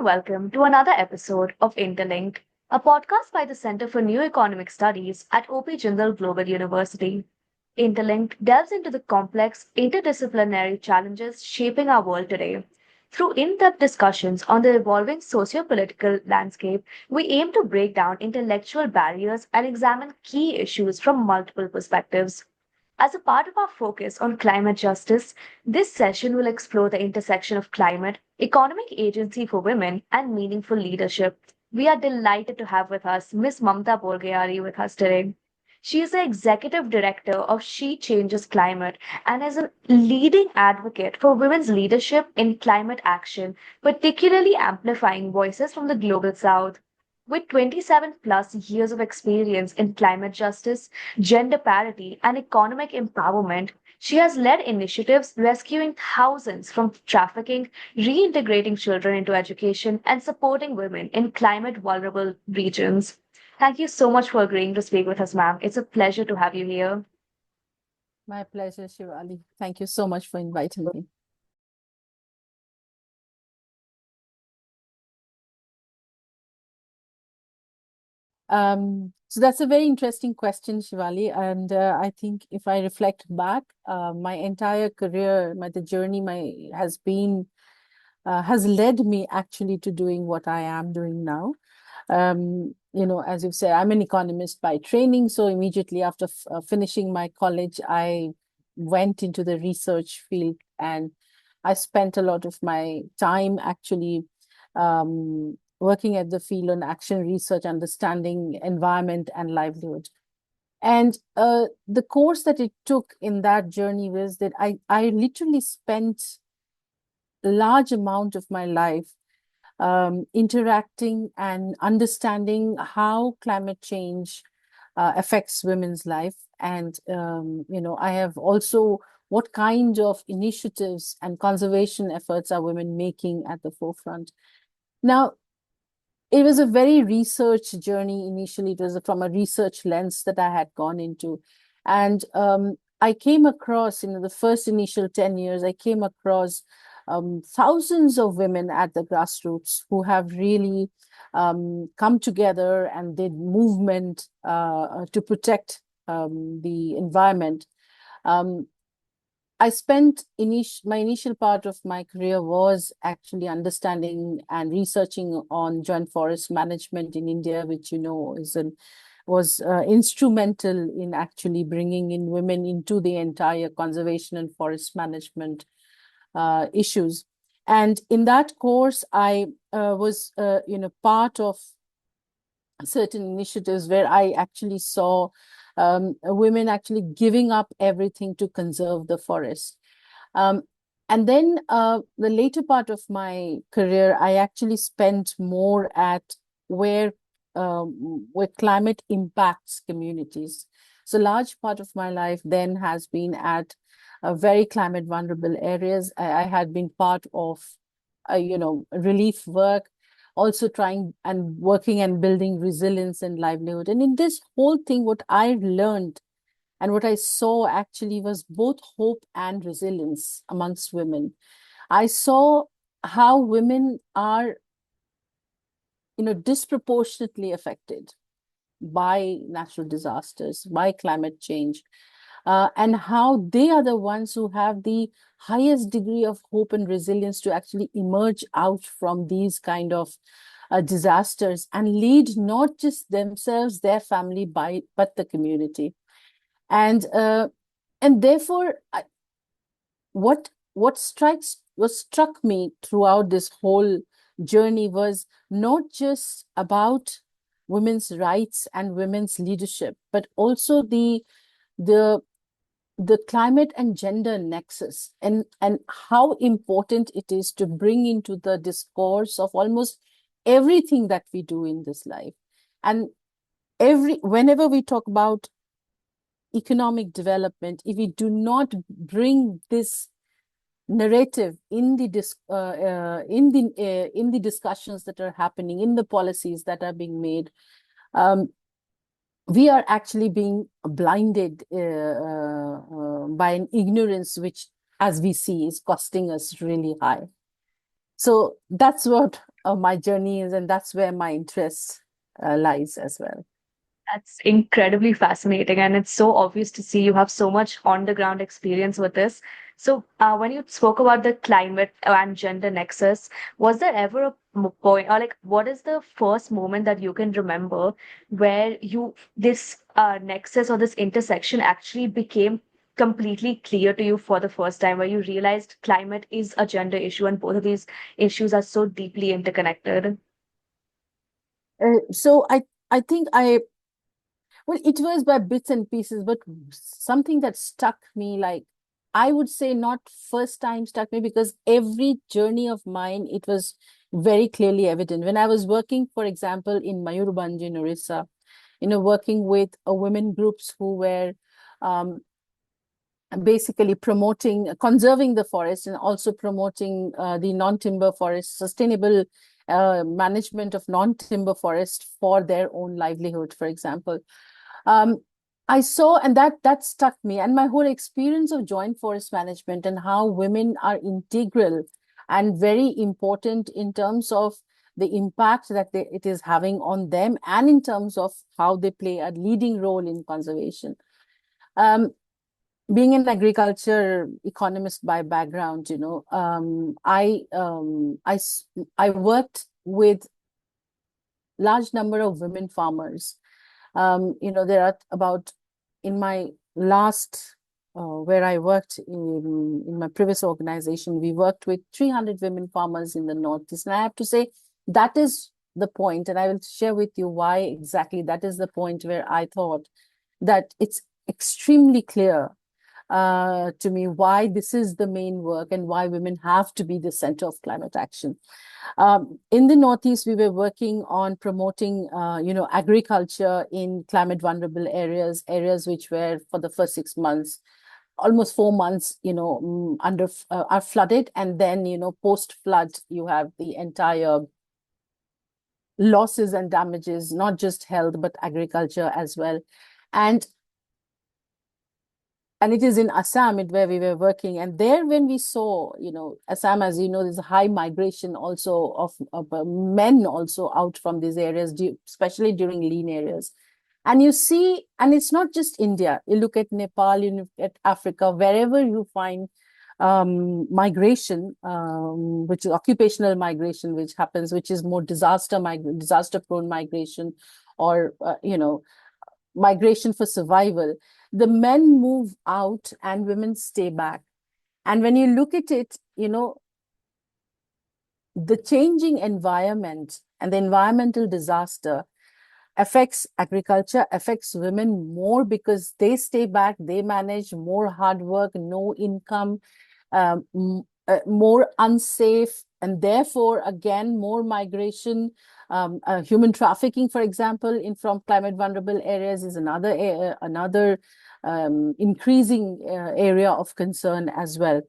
welcome to another episode of Interlinked, a podcast by the Center for New Economic Studies at OP Jindal Global University. Interlinked delves into the complex, interdisciplinary challenges shaping our world today. Through in depth discussions on the evolving socio political landscape, we aim to break down intellectual barriers and examine key issues from multiple perspectives. As a part of our focus on climate justice, this session will explore the intersection of climate, economic agency for women, and meaningful leadership. We are delighted to have with us Ms. Mamta Bolgayari with us today. She is the executive director of She Changes Climate and is a leading advocate for women's leadership in climate action, particularly amplifying voices from the global south. With 27 plus years of experience in climate justice, gender parity, and economic empowerment, she has led initiatives rescuing thousands from trafficking, reintegrating children into education, and supporting women in climate vulnerable regions. Thank you so much for agreeing to speak with us, ma'am. It's a pleasure to have you here. My pleasure, Shivali. Thank you so much for inviting me. So that's a very interesting question, Shivali. And I think if I reflect back, my entire career, the journey has led me actually to doing what I am doing now. As you've said, I'm an economist by training. So immediately after finishing my college, I went into the research field and I spent a lot of my time actually working at the field on action research, understanding environment and livelihood. And the course that it took in that journey was that I literally spent a large amount of my life interacting and understanding how climate change affects women's life. And, I have also what kind of initiatives and conservation efforts are women making at the forefront. Now, it was a very research journey initially. It was from a research lens that I had gone into. And I came across, the first initial 10 years, I came across thousands of women at the grassroots who have really come together and did movement to protect the environment. I spent my initial part of my career was actually understanding and researching on joint forest management in India, which was instrumental in actually bringing in women into the entire conservation and forest management issues. And in that course, I was part of certain initiatives where I actually saw women actually giving up everything to conserve the forest. And then the later part of my career, I actually spent more at where climate impacts communities. So large part of my life then has been at very climate vulnerable areas. I had been part of, relief work, also trying and working and building resilience and livelihood. And in this whole thing, what I learned and what I saw actually was both hope and resilience amongst women. I saw how women are, disproportionately affected by natural disasters, by climate change, and how they are the ones who have the highest degree of hope and resilience to actually emerge out from these kind of disasters and lead not just themselves, their family, but the community. And therefore, what struck me throughout this whole journey was not just about women's rights and women's leadership, but also the climate and gender nexus and how important it is to bring into the discourse of almost everything that we do in this life. And whenever we talk about economic development, if we do not bring this narrative in the discussions that are happening, in the policies that are being made, we are actually being blinded by an ignorance which, as we see, is costing us really high. So that's what my journey is, and that's where my interest lies as well. That's incredibly fascinating, and it's so obvious to see you have so much on the ground experience with this. So, when you spoke about the climate and gender nexus, was there ever a point, or like, what is the first moment that you can remember where this nexus or this intersection actually became completely clear to you for the first time, where you realized climate is a gender issue and both of these issues are so deeply interconnected? So I think well, it was by bits and pieces, but something that stuck me, like I would say not first time stuck me, because every journey of mine, it was very clearly evident. When I was working, for example, in Mayurbhanj in Orissa, working with women groups who were um, basically promoting, conserving the forest and also promoting the non-timber forest, sustainable management of non-timber forest for their own livelihood, for example. Um, I saw, and that stuck me, and my whole experience of joint forest management and how women are integral and very important in terms of the impact that it is having on them, and in terms of how they play a leading role in conservation. Um, Being an agriculture economist by background, I worked with large number of women farmers. There are about, in my last, where I worked in my previous organization, we worked with 300 women farmers in the Northeast. And I have to say, that is the point, and I will share with you why exactly that is the point where I thought that it's extremely clear to me why this is the main work and why women have to be the center of climate action. In the Northeast, we were working on promoting, agriculture in climate vulnerable areas which were for the first 6 months, almost 4 months, are flooded. And then, post flood, you have the entire losses and damages, not just health, but agriculture as well. And it is in Assam where we were working. And there, when we saw, Assam, as you know, there's a high migration also of men also out from these areas, especially during lean areas. And you see, and it's not just India. You look at Nepal, you look at Africa, wherever you find migration, which is occupational migration, which happens, which is more disaster prone migration, or migration for survival. The men move out and women stay back. And when you look at it, the changing environment and the environmental disaster affects agriculture, affects women more, because they stay back, they manage more hard work, no income, more unsafe, and therefore, again, more migration. Human trafficking, for example, in from climate vulnerable areas is another increasing area of concern as well.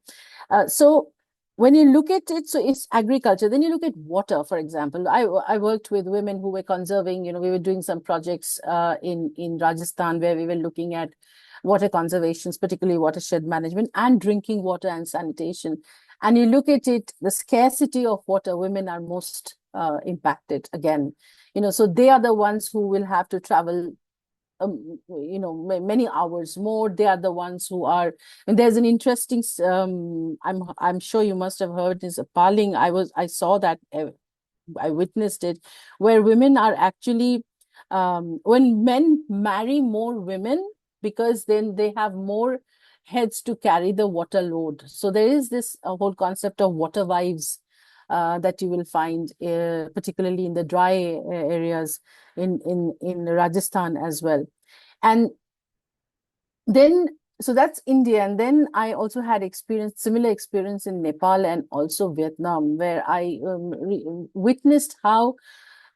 So when you look at it, so it's agriculture. Then you look at water, for example. I worked with women who were conserving. We were doing some projects in Rajasthan where we were looking at water conservations, particularly watershed management and drinking water and sanitation. And you look at it, the scarcity of water, women are most impacted again. So they are the ones who will have to travel many hours more. They are the ones who are, and there's an interesting I'm sure you must have heard, is appalling. I saw that, I witnessed it, where women are actually, when men marry more women, because then they have more heads to carry the water load. So there is this whole concept of water wives that you will find, particularly in the dry areas in Rajasthan as well. And then, so that's India. And then I also had similar experience in Nepal and also Vietnam, where I witnessed how,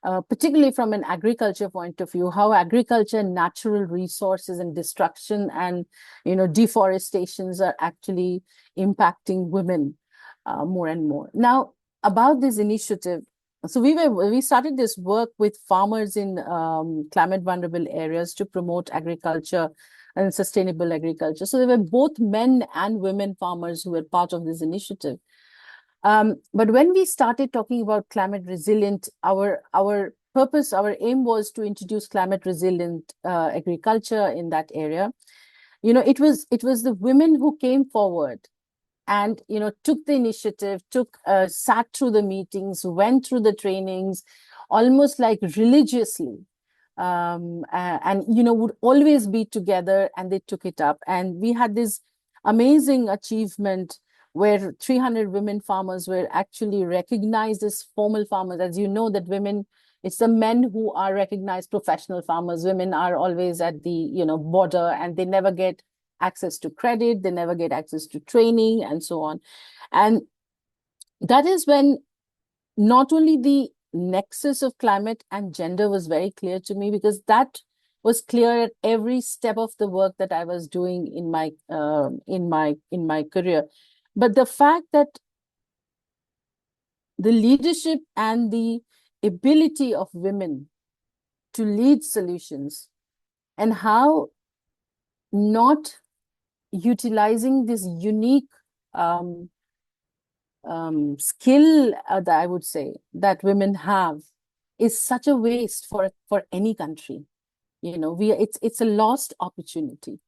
particularly from an agriculture point of view, how agriculture, natural resources and destruction and, deforestations are actually impacting women more and more. Now, about this initiative, so we started this work with farmers in climate vulnerable areas to promote agriculture and sustainable agriculture. So there were both men and women farmers who were part of this initiative. But when we started talking about climate resilient, our purpose, our aim was to introduce climate resilient agriculture in that area. It was the women who came forward and took the initiative, sat through the meetings, went through the trainings, almost like religiously, and would always be together, and they took it up. And we had this amazing achievement where 300 women farmers were actually recognized as formal farmers. As you know, that women, it's the men who are recognized professional farmers. Women are always at the border, and they never get access to credit, they never get access to training, and so on. And that is when not only the nexus of climate and gender was very clear to me, because that was clear at every step of the work that I was doing in my career. But the fact that the leadership and the ability of women to lead solutions, and how not utilizing this unique skill that I would say that women have is such a waste for any country. It's a lost opportunity.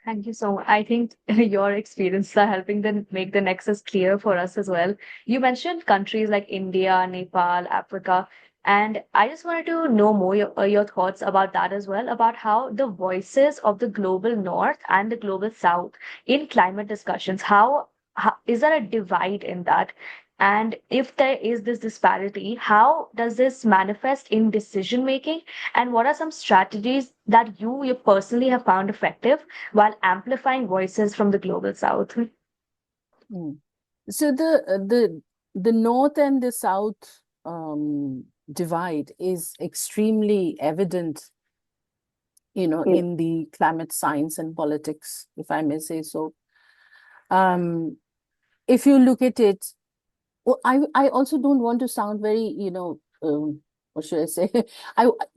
Thank you so much. I think your experiences are helping them make the nexus clear for us as well. You mentioned countries like India, Nepal, Africa, and I just wanted to know more your thoughts about that as well, about how the voices of the global North and the global South in climate discussions, how is there a divide in that? And if there is this disparity, how does this manifest in decision making? And what are some strategies that you personally have found effective while amplifying voices from the global south? Mm. So the North and the South divide is extremely evident, in the climate science and politics, if I may say so. If you look at it, well, I also don't want to sound very, what should I say?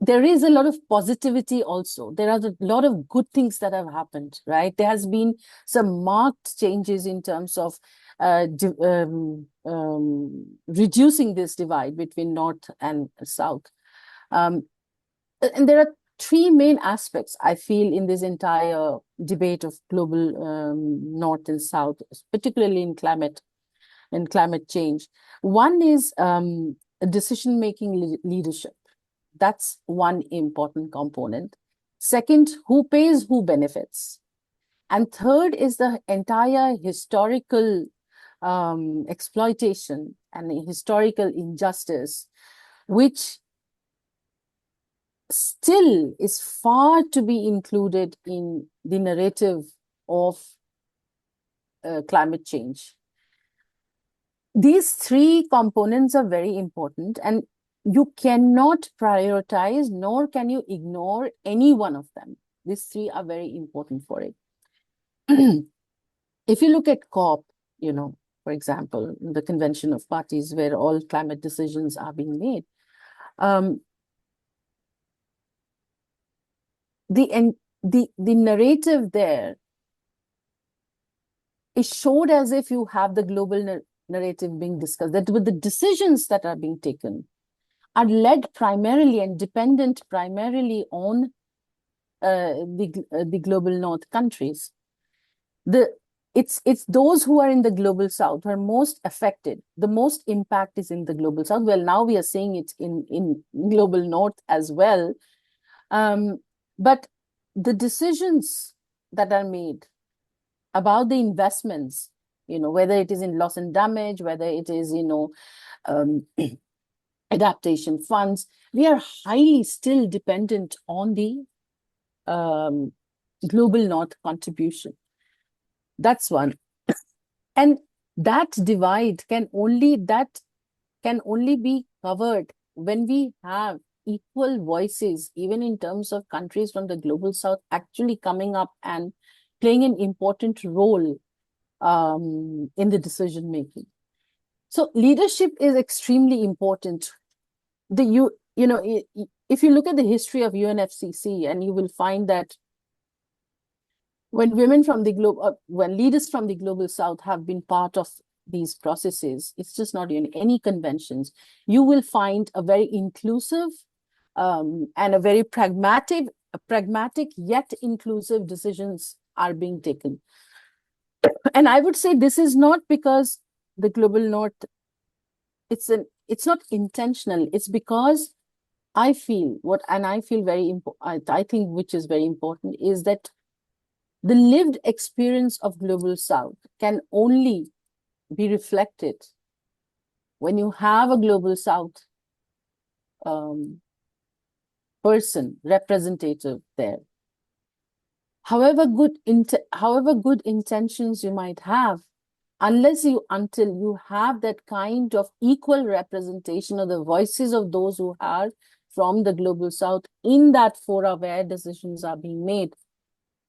There is a lot of positivity also. There are a lot of good things that have happened, right? There has been some marked changes in terms of reducing this divide between North and South. And there are three main aspects, I feel, in this entire debate of global North and South, particularly in climate change. One is decision-making leadership. That's one important component. Second, who pays, who benefits. And third is the entire historical exploitation and historical injustice, which still is far to be included in the narrative of climate change. These three components are very important, and you cannot prioritize, nor can you ignore any one of them. These three are very important for it. If you look at COP, for example, the Convention of Parties, where all climate decisions are being made, the narrative there is showed as if you have the global narrative being discussed, that with the decisions that are being taken are led primarily and dependent primarily on the global North countries. It's those who are in the global South who are most affected. The most impact is in the global South. Well, now we are seeing it in global North as well. But the decisions that are made about the investments, whether it is in loss and damage, whether it is, adaptation funds, we are highly still dependent on the global North contribution. That's one. And that divide can only be covered when we have equal voices, even in terms of countries from the global South actually coming up and playing an important role in the decision making. So leadership is extremely important. If you look at the history of UNFCCC, and you will find that when leaders from the global South have been part of these processes, it's just not in any conventions, you will find a very inclusive and a very pragmatic yet inclusive decisions are being taken. And I would say this is not because the global north, it's not intentional. It's because I feel I feel very important, I think which is very important, is that the lived experience of global south can only be reflected when you have a global south um, person, representative there. However good intentions you might have, until you have that kind of equal representation of the voices of those who are from the global south in that fora where decisions are being made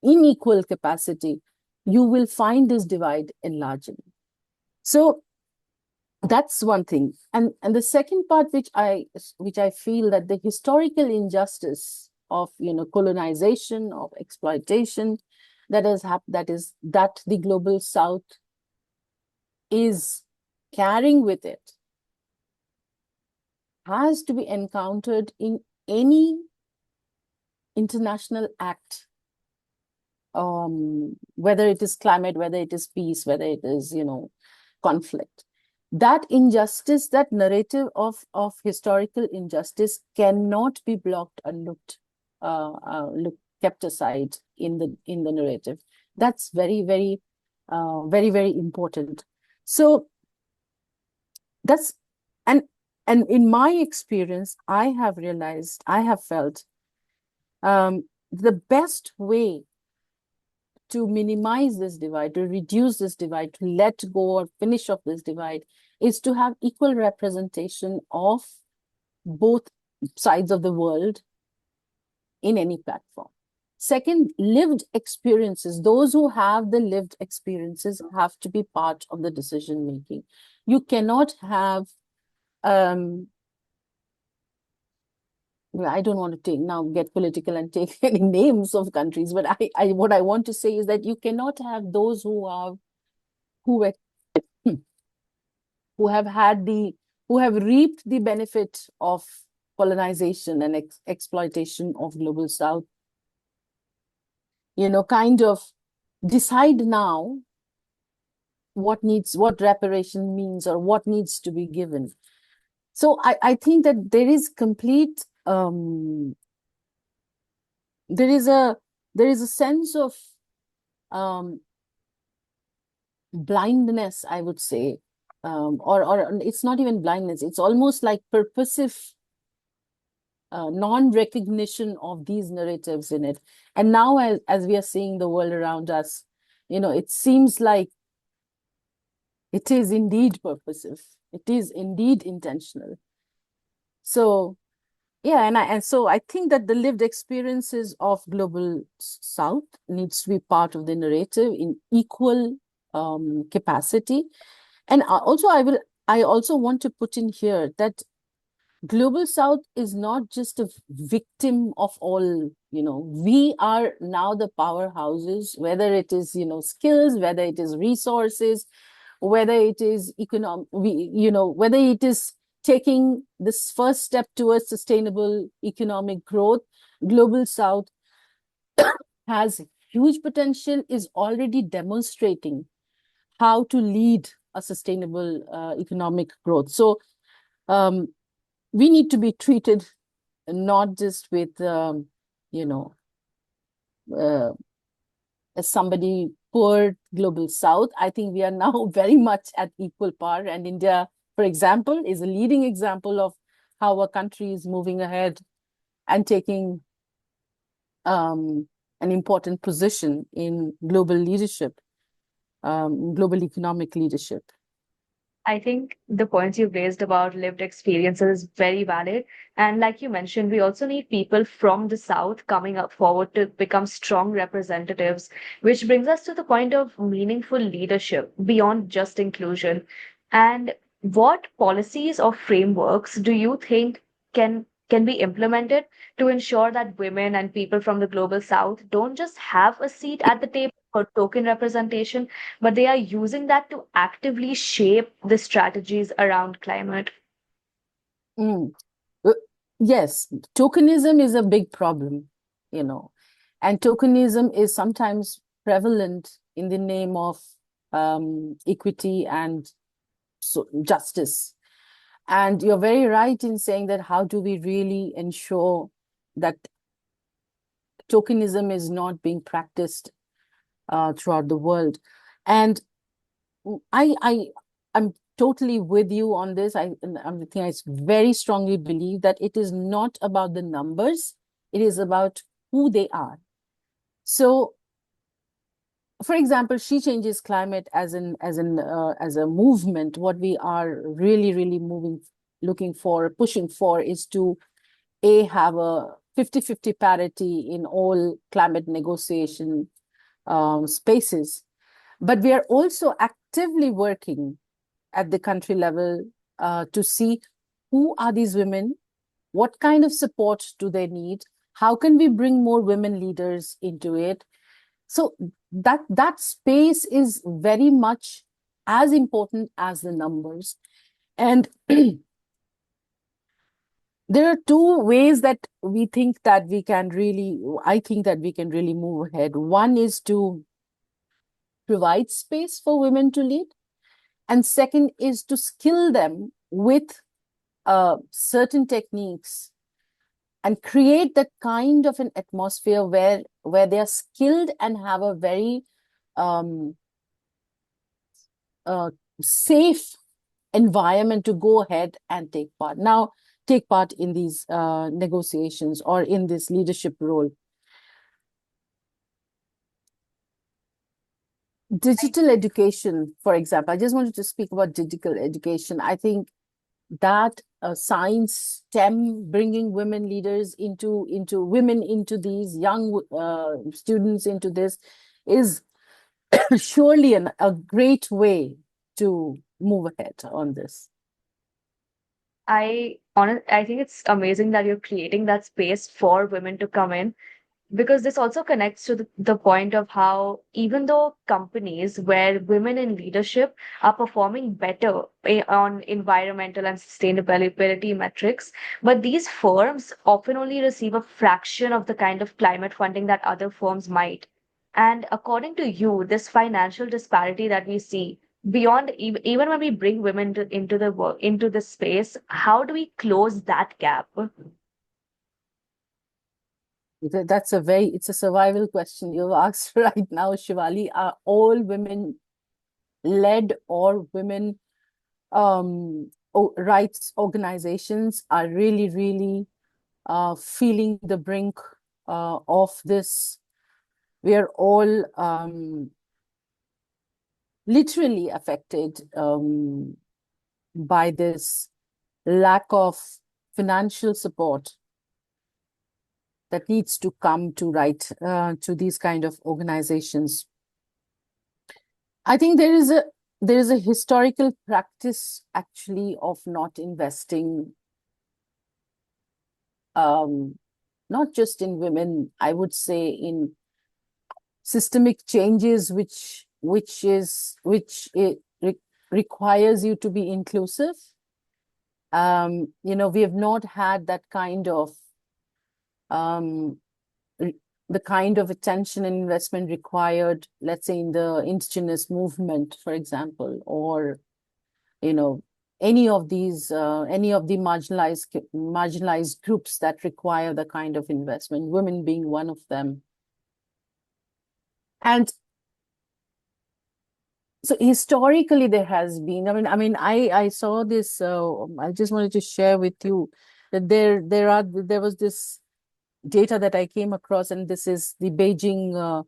in equal capacity, you will find this divide enlarging. So that's one thing. And the second part, which I feel, that the historical injustice of colonization, of exploitation, that the global south is carrying with it, has to be encountered in any international act, whether it is climate, whether it is peace, whether it is conflict. That injustice, that narrative of historical injustice cannot be blocked or kept aside in the narrative. That's very, very, very, very important. So that's and in my experience, I have realized, I have felt, the best way to minimize this divide, to reduce this divide, to let go or finish off this divide, is to have equal representation of both sides of the world in any platform. Second, lived experiences. Those who have the lived experiences have to be part of the decision making. You cannot have I don't want to get political and take any names of countries, but what I want to say is that you cannot have those who have reaped the benefit of colonization and exploitation of global south, kind of decide now what reparation means or what needs to be given. So I think that there is complete there is a sense of blindness, I would say, or it's not even blindness, it's almost like purposive non-recognition of these narratives in it. And now as we are seeing the world around us, it seems like it is indeed purposive, it is indeed intentional. So yeah, and so I think that the lived experiences of global south needs to be part of the narrative in equal capacity. And I also want to put in here that global south is not just a victim of all, we are now the powerhouses, whether it is skills, whether it is resources, whether it is whether it is taking this first step towards sustainable economic growth. Global south has huge potential, is already demonstrating how to lead a sustainable economic growth. So we need to be treated not just with as somebody poor global south. I think we are now very much at equal par, and India, for example, is a leading example of how a country is moving ahead and taking an important position in global leadership, global economic leadership. I think the points you've raised about lived experiences is very valid. And like you mentioned, we also need people from the South coming up forward to become strong representatives, which brings us to the point of meaningful leadership beyond just inclusion. And what policies or frameworks do you think can be implemented to ensure that women and people from the global South don't just have a seat at the table, or token representation, but they are using that to actively shape the strategies around climate. Mm. Uh, Yes, tokenism is a big problem, you know, and tokenism is sometimes prevalent in the name of equity and justice. And you're very right in saying that how do we really ensure that tokenism is not being practiced throughout the world? And I I'm totally with you on this. I very strongly believe that it is not about the numbers, it is about who they are. So, for example, She Changes Climate as a movement, what we are really looking for, pushing for, is to have a 50-50 parity in all climate negotiation spaces. But we are also actively working at the country level to see who are these women, what kind of support do they need, how can we bring more women leaders into it. So that space is very much as important as the numbers. And there are two ways that we think that we can really, I think that we can really move ahead. One is to provide space for women to lead, and second is to skill them with certain techniques and create that kind of an atmosphere where they are skilled and have a very um, uh, safe environment to go ahead and take part in these negotiations or in this leadership role. Digital education, for example, I just wanted to speak about digital education. I think that science, STEM, bringing women leaders into women into these young students into this is surely a great way to move ahead on this. I think it's amazing that you're creating that space for women to come in, because this also connects to the point of how even though companies where women in leadership are performing better on environmental and sustainability metrics, but these firms often only receive a fraction of the kind of climate funding that other firms might. And according to you, this financial disparity that we see beyond even when we bring women into the work into the space, how do we close that gap? It's a survival question you've asked right now, Shivali. Are all women led or women rights organizations are really feeling the brink of this? We are all literally affected by this lack of financial support that needs to come to to these kind of organizations. I think there is a historical practice actually of not investing, not just in women, I would say in systemic changes, which it requires you to be inclusive. We have not had that kind of um, the kind of attention and investment required, let's say, in the indigenous movement, for example, or you know any of the marginalized groups that require the kind of investment, women being one of them. And so historically there has been, I saw this, I just wanted to share with you that there was this data that I came across, and this is the Beijing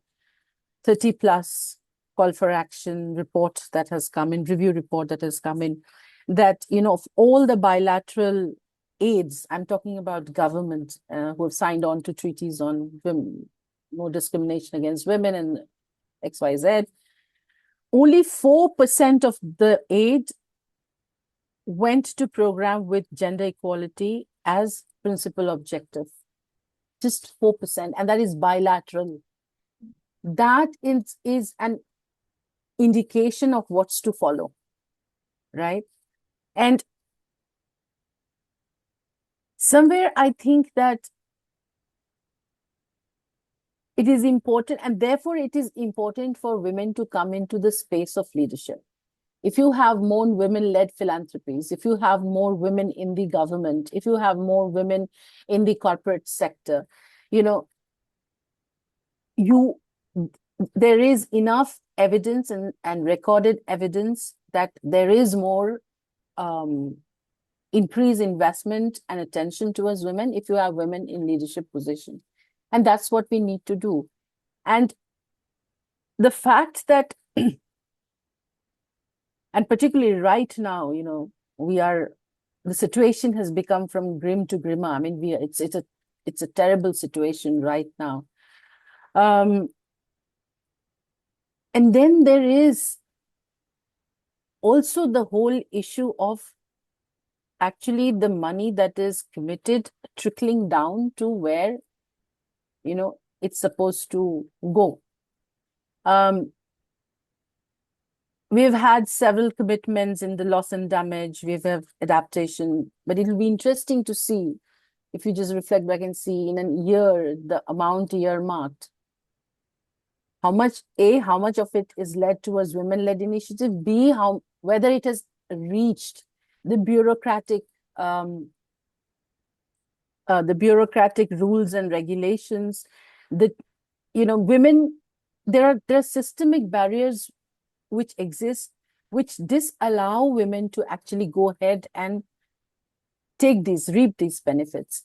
30 plus call for action report that has come in, review report that has come in, that, of all the bilateral aids, I'm talking about government who have signed on to treaties on women, no discrimination against women and XYZ, only 4% of the aid went to program with gender equality as principal objective. Just 4%, and that is bilateral. that is an indication of what's to follow, right? And somewhere I think that it is important, and therefore it is important for women to come into the space of leadership. If you have more women-led philanthropies, if you have more women in the government, if you have more women in the corporate sector, you know, you there is enough evidence and recorded evidence that there is more increased investment and attention towards women if you have women in leadership positions. And that's what we need to do. And the fact that, and particularly right now, the situation has become from grim to grimmer. I mean, it's a terrible situation right now. And then there is also the whole issue of actually the money that is committed trickling down to where, it's supposed to go. We've had several commitments in the loss and damage, we've had adaptation, but it'll be interesting to see if you just reflect back and see in a year, the amount earmarked, how much of it is led towards women-led initiative, B, whether it has reached the bureaucratic rules and regulations. That women, there are systemic barriers which exist, which disallow women to actually go ahead and reap these benefits.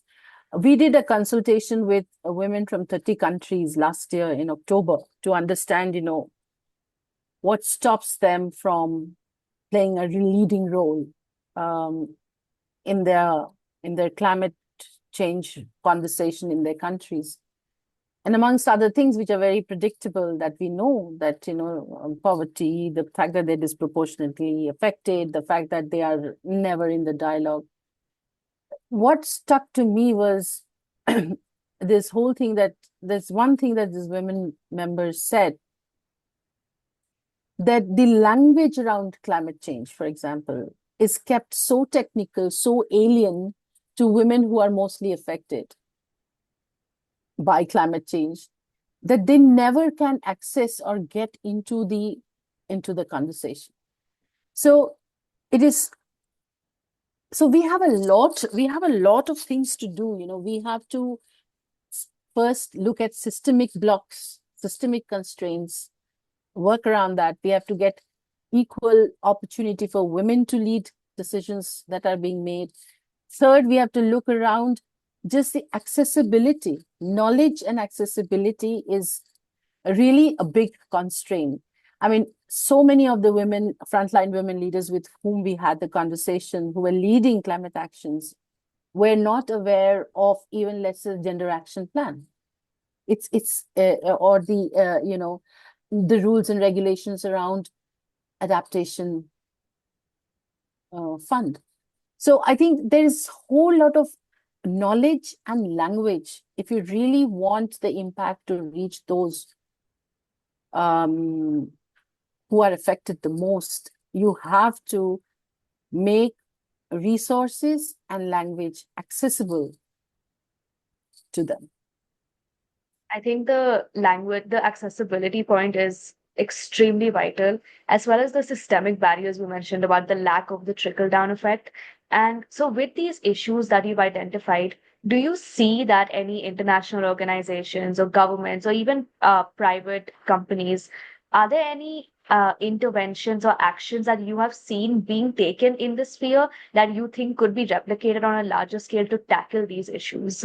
We did a consultation with women from 30 countries last year in October to understand, what stops them from playing a leading role in their climate change conversation in their countries. And amongst other things which are very predictable, that we know that, poverty, the fact that they're disproportionately affected, the fact that they are never in the dialogue. What stuck to me was this whole thing, that there's one thing that these women members said, that the language around climate change, for example, is kept so technical, so alien to women who are mostly affected by climate change, that they never can access or get into the conversation. So we have a lot of things to do. We have to first look at systemic blocks, systemic constraints, work around that. We have to get equal opportunity for women to lead decisions that are being made. Third, we have to look around just the accessibility. Knowledge and accessibility is really a big constraint. I mean, so many of the frontline women leaders with whom we had the conversation, who were leading climate actions, were not aware of even, let's say, gender action plan. Or the rules and regulations around adaptation fund. So I think there is a whole lot of knowledge and language if you really want the impact to reach those who are affected the most. You have to make resources and language accessible to them. I think the accessibility point is extremely vital, as well as the systemic barriers we mentioned about the lack of the trickle-down effect. And so, with these issues that you've identified, do you see that any international organizations or governments or even private companies, are there any interventions or actions that you have seen being taken in this sphere that you think could be replicated on a larger scale to tackle these issues?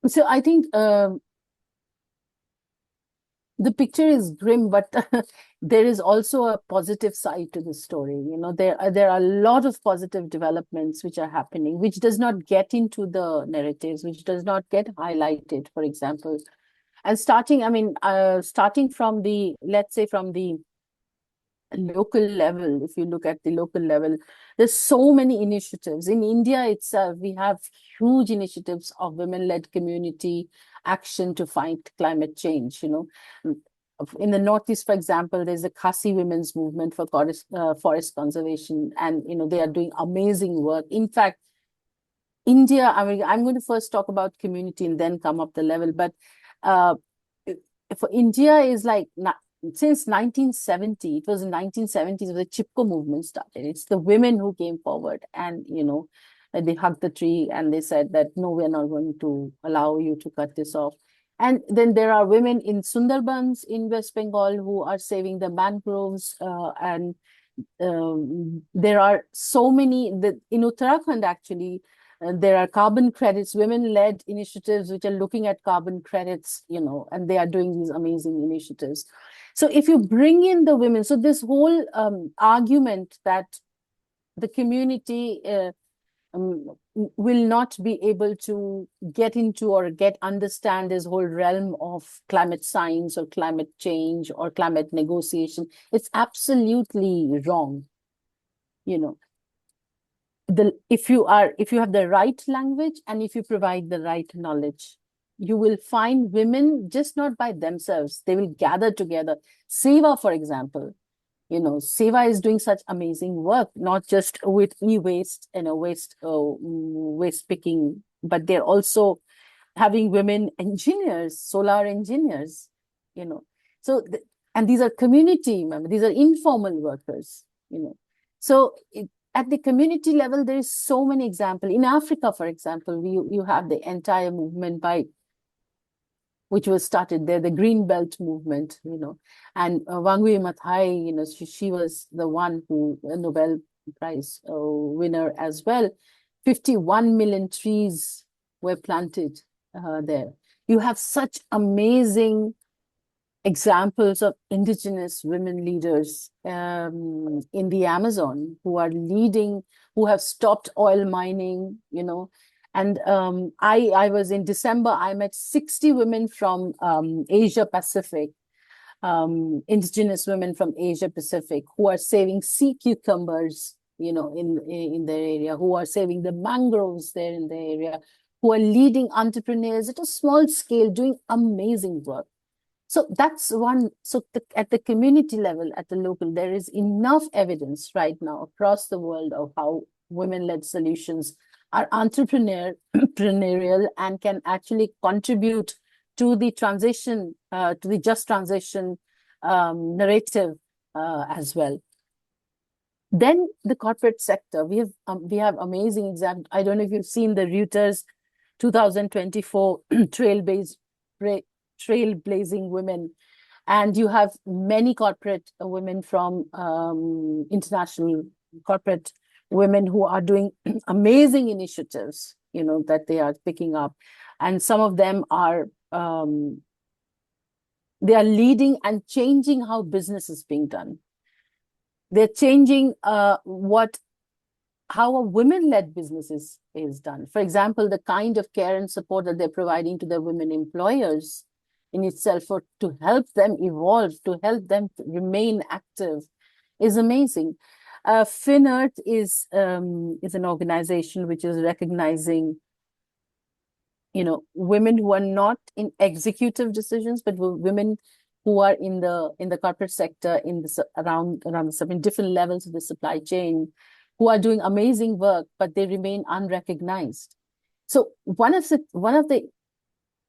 So I think the picture is grim, but there is also a positive side to the story. There are a lot of positive developments which are happening, which does not get into the narratives, which does not get highlighted, for example. And starting from the, let's say, from the local level, if you look at the local level, there's so many initiatives. In India itself, we have huge initiatives of women-led community action to fight climate change. In the Northeast, for example, there's the Khasi Women's Movement for forest conservation, and they are doing amazing work. In fact, India, I mean, I'm going to first talk about community and then come up the level, but uh, for India is like since 1970, it was in 1970s when the Chipko movement started. It's the women who came forward and, they hugged the tree and they said that, no, we're not going to allow you to cut this off. And then there are women in Sundarbans in West Bengal who are saving the mangroves. And there are so many, in Uttarakhand, actually, there are carbon credits, women-led initiatives which are looking at carbon credits, and they are doing these amazing initiatives. So if you bring in the women, so this whole argument that the community will not be able to get into or understand this whole realm of climate science or climate change or climate negotiation, it's absolutely wrong. If you have the right language and if you provide the right knowledge, you will find women just not by themselves. They will gather together. Seva, for example, Seva is doing such amazing work, not just with e-waste and waste picking, but they're also having women engineers, solar engineers, So, and these are community members, these are informal workers, So at the community level, there is so many examples. In Africa, for example, you have the entire movement which was started there, the Green Belt movement, and Wangui Maathai, she was the one who, a Nobel Prize winner as well. 51 million trees were planted there. You have such amazing examples of indigenous women leaders in the Amazon who are leading, who have stopped oil mining, And I was in December, I met 60 women from Asia Pacific, indigenous women from Asia Pacific who are saving sea cucumbers, in their area, who are saving the mangroves there in the area, who are leading entrepreneurs at a small scale, doing amazing work. So that's one. So at the community level, at the local, there is enough evidence right now across the world of how women-led solutions are entrepreneurial and can actually contribute to the transition, to the just transition narrative as well. Then the corporate sector, we have amazing examples. I don't know if you've seen the Reuters 2024 trailblazing women, and you have many corporate women from international corporate women who are doing amazing initiatives, that they are picking up, and some of them are they are leading and changing how business is being done. They're changing how a women-led business is done. For example, the kind of care and support that they're providing to their women employers in itself, or to help them evolve, to help them remain active, is amazing. FinEarth is an organization which is recognizing, women who are not in executive decisions, but women who are in the corporate sector, around some different levels of the supply chain, who are doing amazing work, but they remain unrecognized. So one of the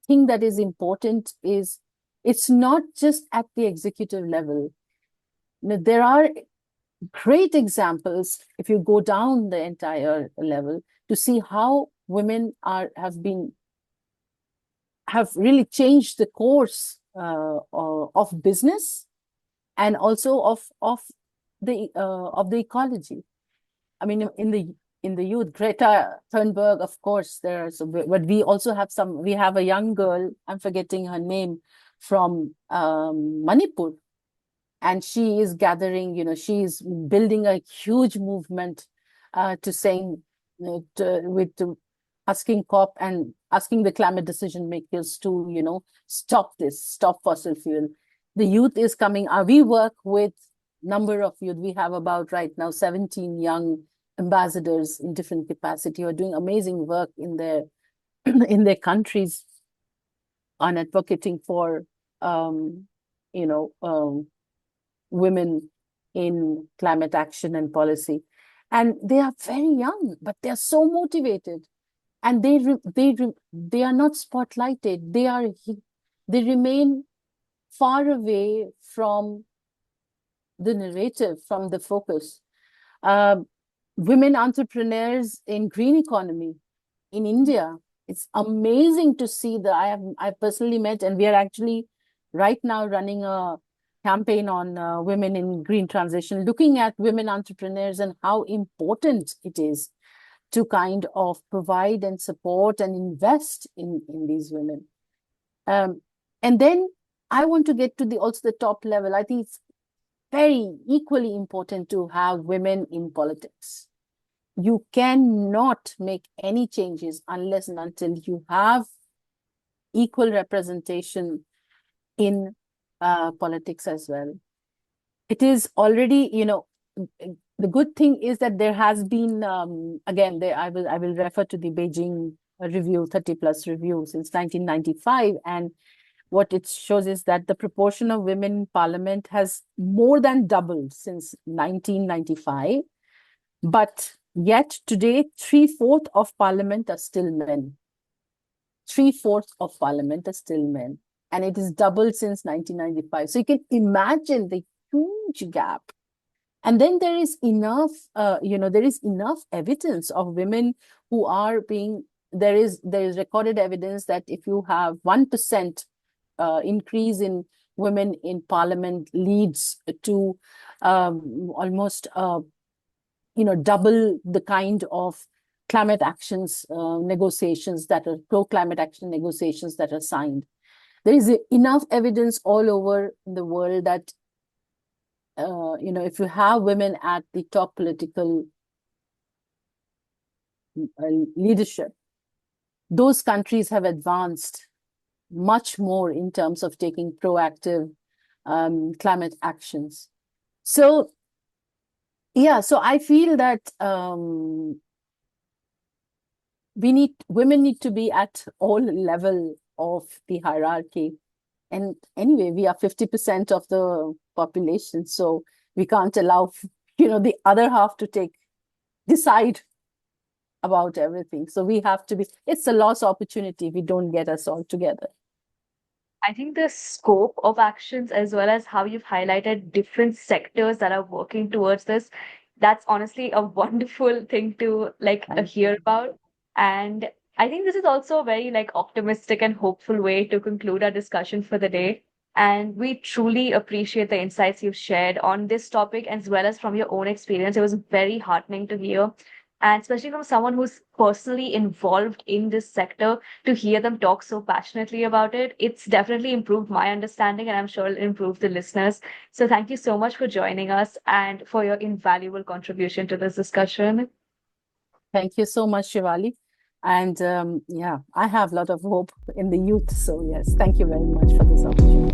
thing that is important is it's not just at the executive level. There are great examples if you go down the entire level to see how women have really changed the course of business and also of the ecology. I mean, in the youth, Greta Thunberg, of course, but we also have we have a young girl, I'm forgetting her name, from Manipur. And she is gathering, she's building a huge movement to saying, asking COP and asking the climate decision makers to, stop fossil fuel. The youth is coming. We work with number of youth. We have about right now 17 young ambassadors in different capacity who are doing amazing work in their in their countries on advocating for um, you know women in climate action and policy. And they are very young, but they're so motivated, and they are not spotlighted. They remain far away from the narrative, from the focus. Um, Women entrepreneurs in green economy in India. It's amazing to see that I've personally met, and we are actually right now running a campaign on women in green transition, looking at women entrepreneurs and how important it is to kind of provide and support and invest in these women. And then I want to get to the top level. I think it's very equally important to have women in politics. You cannot make any changes unless and until you have equal representation in politics as well. It is already, the good thing is that there has been, again, I will refer to the Beijing review, 30 plus review since 1995. And what it shows is that the proportion of women in parliament has more than doubled since 1995. But yet today, 3/4 of parliament are still men. 3/4 of parliament are still men. And it is doubled since 1995. So you can imagine the huge gap. And then there is enough, there is enough evidence of women who are being, there is recorded evidence that if you have 1% increase in women in parliament leads to almost, double the kind of climate actions negotiations that are pro-climate action negotiations that are signed. There is enough evidence all over the world that, if you have women at the top political leadership, those countries have advanced much more in terms of taking proactive climate actions. So, yeah, so I feel that women need to be at all level of the hierarchy. And anyway, we are 50% of the population, so we can't allow, the other half to decide about everything. So we have to it's a lost opportunity if we don't get us all together. I think the scope of actions, as well as how you've highlighted different sectors that are working towards this, that's honestly a wonderful thing to hear about. And I think this is also a very optimistic and hopeful way to conclude our discussion for the day. And we truly appreciate the insights you've shared on this topic, as well as from your own experience. It was very heartening to hear. And especially from someone who's personally involved in this sector, to hear them talk so passionately about it, it's definitely improved my understanding, and I'm sure it'll improve the listeners. So thank you so much for joining us and for your invaluable contribution to this discussion. Thank you so much, Shivali. And yeah, I have a lot of hope in the youth. So yes, thank you very much for this opportunity.